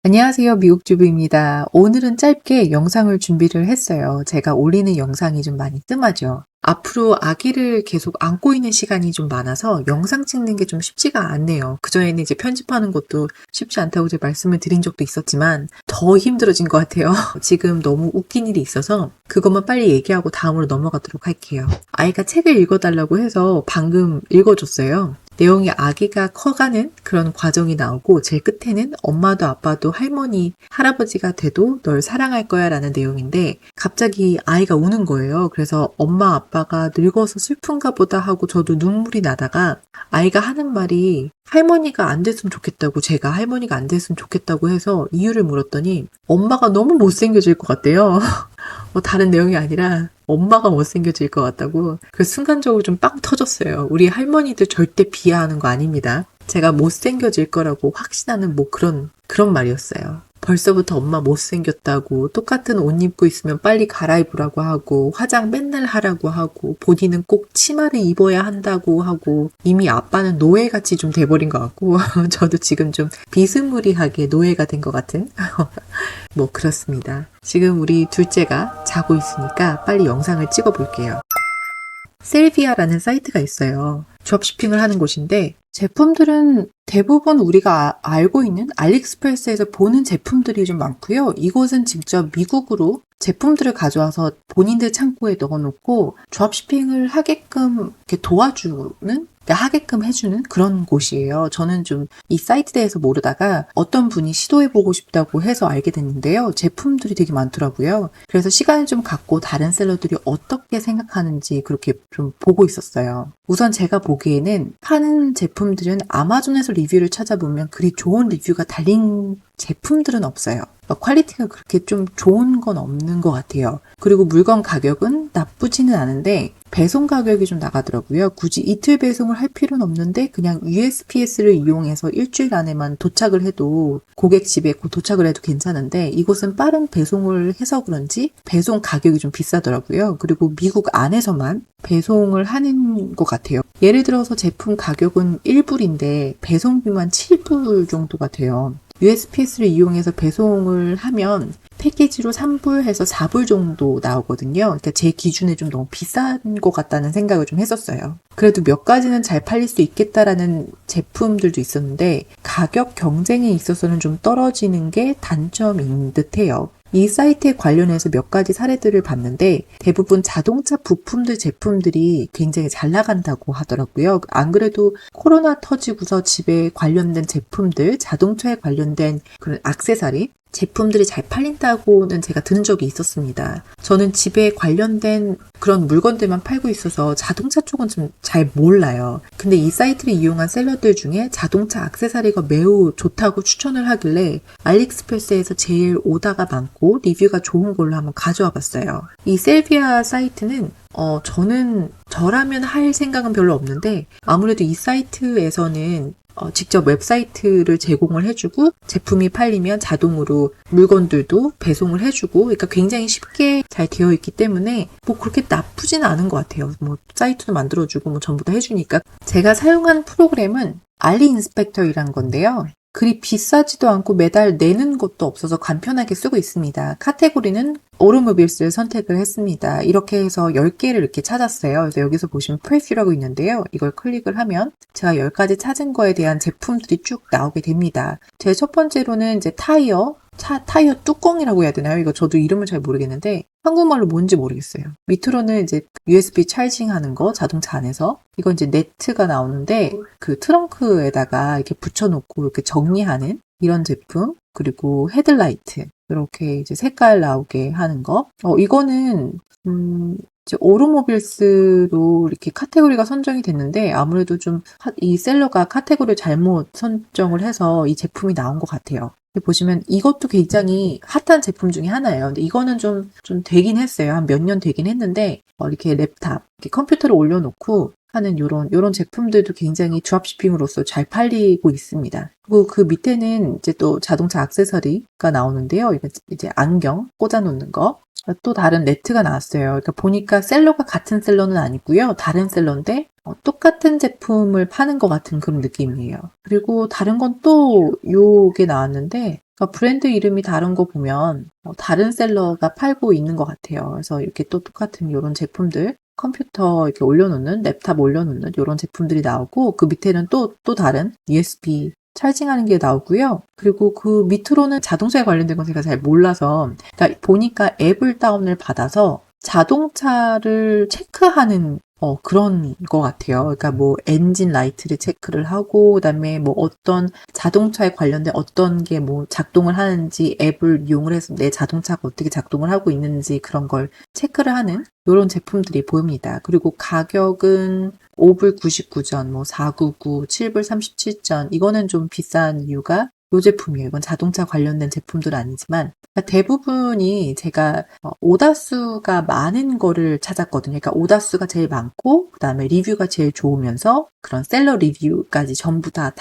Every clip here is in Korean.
안녕하세요. 미국주부입니다. 오늘은 짧게 영상을 준비를 했어요. 제가 올리는 영상이 좀 많이 뜸하죠. 앞으로 아기를 계속 안고 있는 시간이 좀 많아서 영상 찍는 게 좀 쉽지가 않네요. 그전에는 이제 편집하는 것도 쉽지 않다고 제가 말씀을 드린 적도 있었지만 더 힘들어진 것 같아요. 지금 너무 웃긴 일이 있어서 그것만 빨리 얘기하고 다음으로 넘어가도록 할게요. 아이가 책을 읽어달라고 해서 방금 읽어줬어요. 내용이 아기가 커가는 그런 과정이 나오고 제일 끝에는 엄마도 아빠도 할머니, 할아버지가 돼도 널 사랑할 거야 라는 내용인데 갑자기 아이가 우는 거예요. 그래서 엄마 아빠가 늙어서 슬픈가 보다 하고 저도 눈물이 나다가 아이가 하는 말이 할머니가 안 됐으면 좋겠다고, 제가 할머니가 안 됐으면 좋겠다고 해서 이유를 물었더니 엄마가 너무 못생겨질 것 같대요. 다른 내용이 아니라 엄마가 못생겨질 것 같다고. 그래서 순간적으로 좀 빵 터졌어요. 우리 할머니들 절대 비하하는 거 아닙니다. 제가 못생겨질 거라고 확신하는 뭐 그런 말이었어요. 벌써부터 엄마 못생겼다고, 똑같은 옷 입고 있으면 빨리 갈아입으라고 하고, 화장 맨날 하라고 하고, 본인은 꼭 치마를 입어야 한다고 하고, 이미 아빠는 노예같이 좀 돼버린 것 같고, 저도 지금 좀 비스무리하게 노예가 된 것 같은? 뭐 그렇습니다. 지금 우리 둘째가 자고 있으니까 빨리 영상을 찍어 볼게요. 셀비아라는 사이트가 있어요. 드롭시핑을 하는 곳인데 제품들은 대부분 우리가 알고 있는 알리익스프레스에서 보는 제품들이 좀 많고요. 이곳은 직접 미국으로 제품들을 가져와서 본인들 창고에 넣어놓고 드롭시핑을 하게끔 이렇게 도와주는, 하게끔 해주는 그런 곳이에요. 저는 좀 이 사이트 대해서 모르다가 어떤 분이 시도해보고 싶다고 해서 알게 됐는데요. 제품들이 되게 많더라고요. 그래서 시간을 좀 갖고 다른 셀러들이 어떻게 생각하는지 그렇게 좀 보고 있었어요. 우선 제가 보기에는 파는 제품들은 아마존에서 리뷰를 찾아보면 그리 좋은 리뷰가 달린 제품들은 없어요. 퀄리티가 그렇게 좀 좋은 건 없는 것 같아요. 그리고 물건 가격은 나쁘지는 않은데 배송 가격이 좀 나가더라고요. 굳이 이틀 배송을 할 필요는 없는데 그냥 USPS를 이용해서 일주일 안에만 도착을 해도, 고객 집에 도착을 해도 괜찮은데 이곳은 빠른 배송을 해서 그런지 배송 가격이 좀 비싸더라고요. 그리고 미국 안에서만 배송을 하는 것 같아요. 예를 들어서 제품 가격은 1불인데 배송비만 7불 정도가 돼요. USPS를 이용해서 배송을 하면 패키지로 3불에서 4불 정도 나오거든요. 그러니까 제 기준에 좀 너무 비싼 것 같다는 생각을 좀 했었어요. 그래도 몇 가지는 잘 팔릴 수 있겠다라는 제품들도 있었는데 가격 경쟁에 있어서는 좀 떨어지는 게 단점인 듯해요. 이 사이트에 관련해서 몇 가지 사례들을 봤는데 대부분 자동차 부품들 제품들이 굉장히 잘 나간다고 하더라고요. 안 그래도 코로나 터지고서 집에 관련된 제품들, 자동차에 관련된 그런 액세서리 제품들이 잘 팔린다고는 제가 들은 적이 있었습니다. 저는 집에 관련된 그런 물건들만 팔고 있어서 자동차 쪽은 좀 잘 몰라요. 근데 이 사이트를 이용한 셀러들 중에 자동차 액세서리가 매우 좋다고 추천을 하길래 알리익스프레스에서 제일 오다가 많고 리뷰가 좋은 걸로 한번 가져와 봤어요. 이 셀비아 사이트는 저라면 할 생각은 별로 없는데 아무래도 이 사이트에서는 직접 웹사이트를 제공을 해주고 제품이 팔리면 자동으로 물건들도 배송을 해주고, 그러니까 굉장히 쉽게 잘 되어 있기 때문에 뭐 그렇게 나쁘진 않은 것 같아요. 뭐 사이트도 만들어주고 뭐 전부 다 해주니까. 제가 사용한 프로그램은 알리 인스펙터이란 건데요. 그리 비싸지도 않고 매달 내는 것도 없어서 간편하게 쓰고 있습니다. 카테고리는 오토모빌스를 선택을 했습니다. 이렇게 해서 10개를 이렇게 찾았어요. 그래서 여기서 보시면 프레뷰라고 있는데요. 이걸 클릭을 하면 제가 10가지 찾은 거에 대한 제품들이 쭉 나오게 됩니다. 제 첫 번째로는 이제 타이어 뚜껑이라고 해야 되나요? 이거 저도 이름을 잘 모르겠는데 한국말로 뭔지 모르겠어요. 밑으로는 이제 USB 차징 하는 거, 자동차 안에서. 이건 이제 네트가 나오는데 그 트렁크에다가 이렇게 붙여놓고 이렇게 정리하는 이런 제품. 그리고 헤드라이트. 이렇게 이제 색깔 나오게 하는 거. 이거는 이제 오토모빌스로 이렇게 카테고리가 선정이 됐는데 아무래도 좀 이 셀러가 카테고리를 잘못 선정을 해서 이 제품이 나온 것 같아요. 보시면 이것도 굉장히 핫한 제품 중에 하나예요. 근데 이거는 좀 되긴 했어요. 한 몇 년 되긴 했는데 이렇게 랩탑, 이렇게 컴퓨터를 올려놓고 하는 요런 제품들도 굉장히 드롭시핑으로서 잘 팔리고 있습니다. 그리고 그 밑에는 이제 또 자동차 액세서리가 나오는데요. 이제 안경 꽂아놓는 거. 또 다른 네트가 나왔어요. 그러니까 보니까 셀러가 같은 셀러는 아니고요. 다른 셀러인데 똑같은 제품을 파는 것 같은 그런 느낌이에요. 그리고 다른 건 또 요게 나왔는데 그러니까 브랜드 이름이 다른 거 보면 다른 셀러가 팔고 있는 것 같아요. 그래서 이렇게 또 똑같은 이런 제품들 컴퓨터 이렇게 올려놓는 랩탑 올려놓는 이런 제품들이 나오고 그 밑에는 또 다른 USB 찰징하는 게 나오고요. 그리고 그 밑으로는 자동차에 관련된 건 제가 잘 몰라서 그러니까 보니까 앱을 다운을 받아서 자동차를 체크하는 그런 거 같아요. 그러니까 뭐 엔진 라이트를 체크를 하고 그다음에 뭐 어떤 자동차에 관련된 어떤 게 뭐 작동을 하는지 앱을 이용을 해서 내 자동차가 어떻게 작동을 하고 있는지 그런 걸 체크를 하는 이런 제품들이 보입니다. 그리고 가격은 5불 99전, 뭐 499, 7불 37전. 이거는 좀 비싼 이유가 이 제품이에요. 이건 자동차 관련된 제품들은 아니지만 그러니까 대부분이 제가 오다수가 많은 거를 찾았거든요. 그러니까 오다수가 제일 많고 그다음에 리뷰가 제일 좋으면서 그런 셀러 리뷰까지 전부 다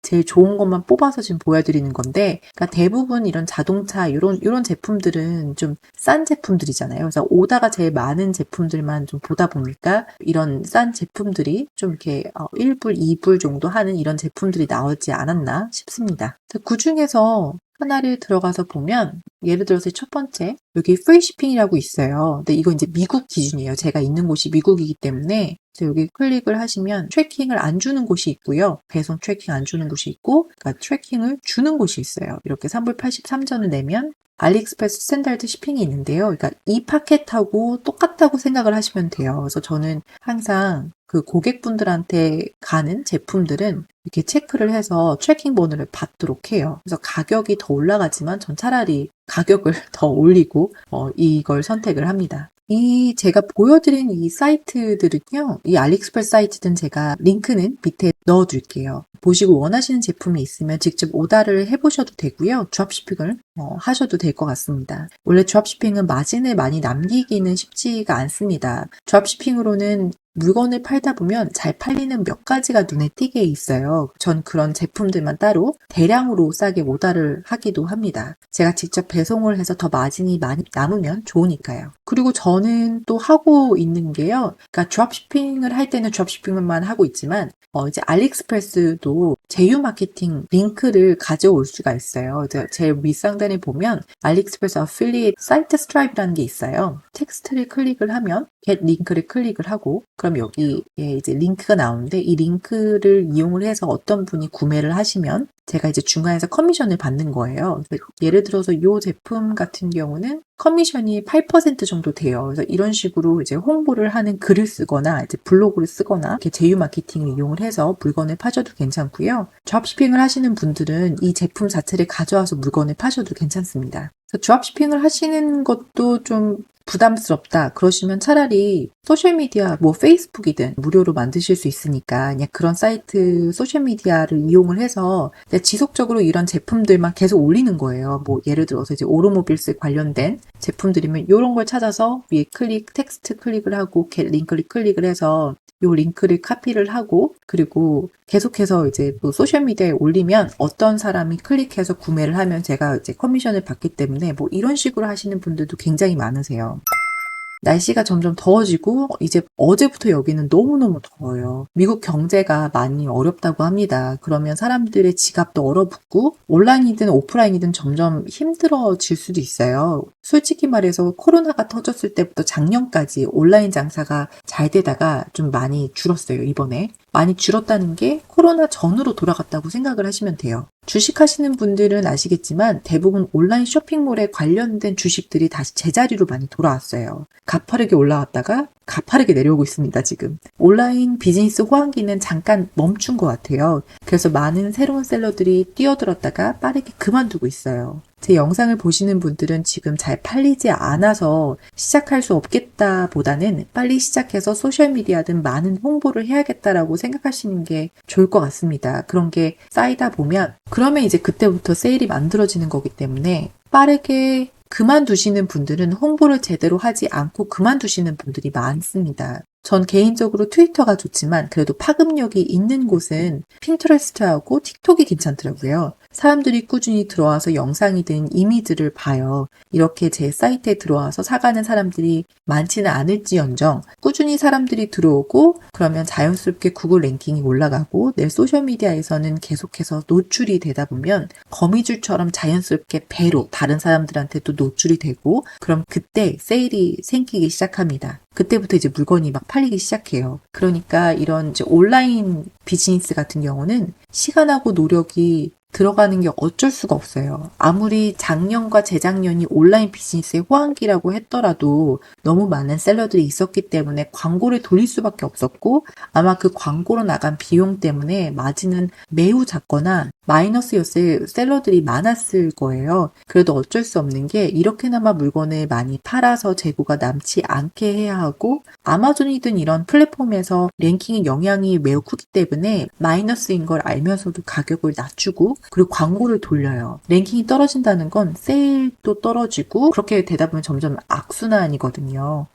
제일 좋은 것만 뽑아서 지금 보여드리는 건데 그러니까 대부분 이런 자동차 이런 제품들은 좀 싼 제품들이잖아요. 그래서 오다가 제일 많은 제품들만 좀 보다 보니까 이런 싼 제품들이 좀 이렇게 1불, 2불 정도 하는 이런 제품들이 나오지 않았나 싶습니다. 그 중에서 하나를 들어가서 보면 예를 들어서 첫 번째 여기 프리 shipping이라고 있어요. 근데 이거 이제 미국 기준이에요. 제가 있는 곳이 미국이기 때문에 여기 클릭을 하시면 트래킹을 안 주는 곳이 있고요. 배송 트래킹 안 주는 곳이 있고 그러니까 트래킹을 주는 곳이 있어요. 이렇게 3불 83전을 내면 알리익스프레스 스탠다드 shipping이 있는데요. 그러니까 이 파켓하고 똑같다고 생각을 하시면 돼요. 그래서 저는 항상 그 고객분들한테 가는 제품들은 이렇게 체크를 해서 트래킹 번호를 받도록 해요. 그래서 가격이 더 올라가지만 전 차라리 가격을 더 올리고 이걸 선택을 합니다. 이 제가 보여드린 이 사이트들은요, 이 알리익스프레스 사이트든 제가 링크는 밑에 넣어둘게요. 보시고 원하시는 제품이 있으면 직접 오더를 해보셔도 되고요. 드롭시핑을 하셔도 될 것 같습니다. 원래 드롭시핑은 마진을 많이 남기기는 쉽지가 않습니다. 드롭시핑으로는 물건을 팔다 보면 잘 팔리는 몇 가지가 눈에 띄게 있어요. 전 그런 제품들만 따로 대량으로 싸게 오더를 하기도 합니다. 제가 직접 배송을 해서 더 마진이 많이 남으면 좋으니까요. 그리고 저는 또 하고 있는 게요. 그러니까 드롭시핑을 할 때는 드롭시핑만 하고 있지만 이제 알리익스프레스도 제휴 마케팅 링크를 가져올 수가 있어요. 제일 윗상단에 보면 알리익스프레스 어필리에이트 사이트 스트라이브라는 게 있어요. 텍스트를 클릭을 하면 get 링크를 클릭을 하고 그럼 여기에 이제 링크가 나오는데 이 링크를 이용을 해서 어떤 분이 구매를 하시면 제가 이제 중간에서 커미션을 받는 거예요. 예를 들어서 이 제품 같은 경우는 커미션이 8% 정도 돼요. 그래서 이런 식으로 이제 홍보를 하는 글을 쓰거나 이제 블로그를 쓰거나 이렇게 제휴 마케팅을 이용을 해서 물건을 파셔도 괜찮고요. 드롭시핑을 하시는 분들은 이 제품 자체를 가져와서 물건을 파셔도 괜찮습니다. 드롭시핑을 하시는 것도 좀 부담스럽다. 그러시면 차라리 소셜미디어, 뭐 페이스북이든 무료로 만드실 수 있으니까 그냥 그런 사이트 소셜미디어를 이용을 해서 지속적으로 이런 제품들만 계속 올리는 거예요. 뭐 예를 들어서 이제 오토모빌스 관련된 제품들이면 이런 걸 찾아서 위에 텍스트 클릭을 하고 링크를 클릭을 해서 이 링크를 카피를 하고 그리고 계속해서 이제 또 소셜미디어에 올리면 어떤 사람이 클릭해서 구매를 하면 제가 이제 커미션을 받기 때문에 뭐 이런 식으로 하시는 분들도 굉장히 많으세요. 날씨가 점점 더워지고 이제 어제부터 여기는 너무너무 더워요. 미국 경제가 많이 어렵다고 합니다. 그러면 사람들의 지갑도 얼어붙고 온라인이든 오프라인이든 점점 힘들어질 수도 있어요. 솔직히 말해서 코로나가 터졌을 때부터 작년까지 온라인 장사가 잘 되다가 좀 많이 줄었어요, 이번에. 많이 줄었다는 게 코로나 전으로 돌아갔다고 생각을 하시면 돼요. 주식하시는 분들은 아시겠지만 대부분 온라인 쇼핑몰에 관련된 주식들이 다시 제자리로 많이 돌아왔어요. 가파르게 올라왔다가 가파르게 내려오고 있습니다, 지금. 온라인 비즈니스 호황기는 잠깐 멈춘 것 같아요. 그래서 많은 새로운 셀러들이 뛰어들었다가 빠르게 그만두고 있어요. 제 영상을 보시는 분들은 지금 잘 팔리지 않아서 시작할 수 없겠다 보다는 빨리 시작해서 소셜미디어든 많은 홍보를 해야겠다라고 생각하시는 게 좋을 것 같습니다. 그런 게 쌓이다 보면 그러면 이제 그때부터 세일이 만들어지는 거기 때문에 빠르게 그만두시는 분들은 홍보를 제대로 하지 않고 그만두시는 분들이 많습니다. 전 개인적으로 트위터가 좋지만 그래도 파급력이 있는 곳은 핀터레스트하고 틱톡이 괜찮더라고요. 사람들이 꾸준히 들어와서 영상이든 이미지를 봐요. 이렇게 제 사이트에 들어와서 사가는 사람들이 많지는 않을지언정 꾸준히 사람들이 들어오고 그러면 자연스럽게 구글 랭킹이 올라가고 내 소셜미디어에서는 계속해서 노출이 되다 보면 거미줄처럼 자연스럽게 배로 다른 사람들한테도 노출이 되고 그럼 그때 세일이 생기기 시작합니다. 그때부터 이제 물건이 막 팔리기 시작해요. 그러니까 이런 이제 온라인 비즈니스 같은 경우는 시간하고 노력이 들어가는 게 어쩔 수가 없어요. 아무리 작년과 재작년이 온라인 비즈니스의 호황기라고 했더라도 너무 많은 셀러들이 있었기 때문에 광고를 돌릴 수밖에 없었고 아마 그 광고로 나간 비용 때문에 마진은 매우 작거나 마이너스였을 셀러들이 많았을 거예요. 그래도 어쩔 수 없는 게 이렇게나마 물건을 많이 팔아서 재고가 남지 않게 해야 하고 아마존이든 이런 플랫폼에서 랭킹의 영향이 매우 크기 때문에 마이너스인 걸 알면서도 가격을 낮추고 그리고 광고를 돌려요. 랭킹이 떨어진다는 건 세일도 떨어지고 그렇게 되다 보면 점점 악순환이거든요.